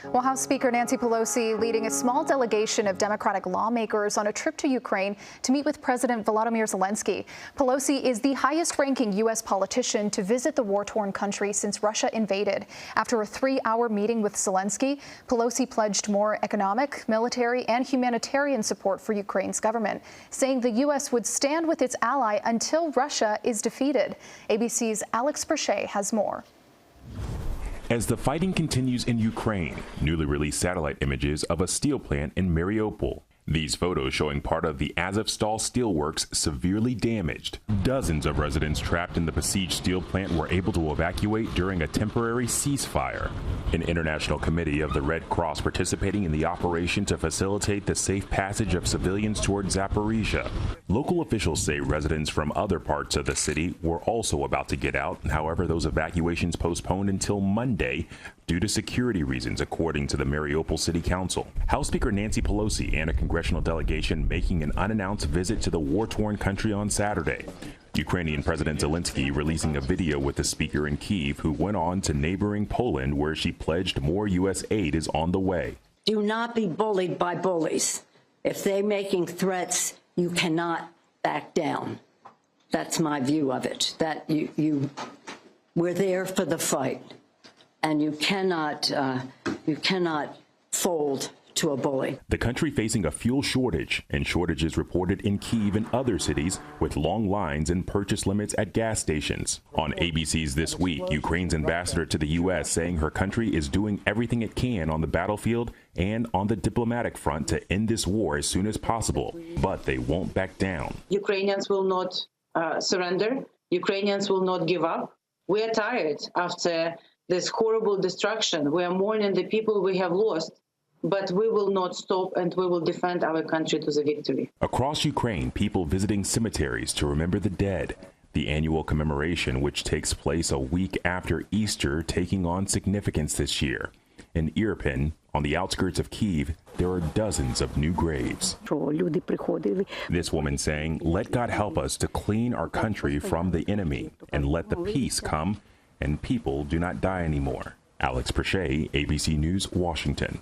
Well, House Speaker Nancy Pelosi leading a small delegation of Democratic lawmakers on a trip to Ukraine to meet with President Volodymyr Zelensky. Pelosi is the highest-ranking U.S. politician to visit the war-torn country since Russia invaded. After a 3-hour meeting with Zelensky, Pelosi pledged more economic, military, and humanitarian support for Ukraine's government, saying the U.S. would stand with its ally until Russia is defeated. ABC's Alex Perche has more. As the fighting continues in Ukraine, newly released satellite images of a steel plant in Mariupol. These photos showing part of the Azovstal steelworks severely damaged. Dozens of residents trapped in the besieged steel plant were able to evacuate during a temporary ceasefire. An international committee of the Red Cross participating in the operation to facilitate the safe passage of civilians toward Zaporizhia. Local officials say residents from other parts of the city were also about to get out. However, those evacuations postponed until Monday due to security reasons, according to the Mariupol City Council. House Speaker Nancy Pelosi and a congressional delegation making an unannounced visit to the war-torn country on Saturday. Ukrainian President Zelensky releasing a video with the speaker in Kyiv, who went on to neighboring Poland, where she pledged more U.S. aid is on the way. Do not be bullied by bullies. If they're making threats, you cannot back down. That's my view of it, that we're there for the fight. And you cannot fold to a bully. The country facing a fuel shortage, and shortages reported in Kyiv and other cities, with long lines and purchase limits at gas stations. On ABC's This Week, Ukraine's ambassador to the U.S. saying her country is doing everything it can on the battlefield and on the diplomatic front to end this war as soon as possible, but they won't back down. Ukrainians will not surrender. Ukrainians will not give up. We are tired after this horrible destruction. We are mourning the people we have lost, but we will not stop, and we will defend our country to the victory. Across Ukraine, people visiting cemeteries to remember the dead. The annual commemoration, which takes place a week after Easter, taking on significance this year. In Irpin, on the outskirts of Kyiv, there are dozens of new graves. This woman saying, "Let God help us to clean our country from the enemy, and let the peace come, and people do not die anymore." Alex Perche, ABC News, Washington.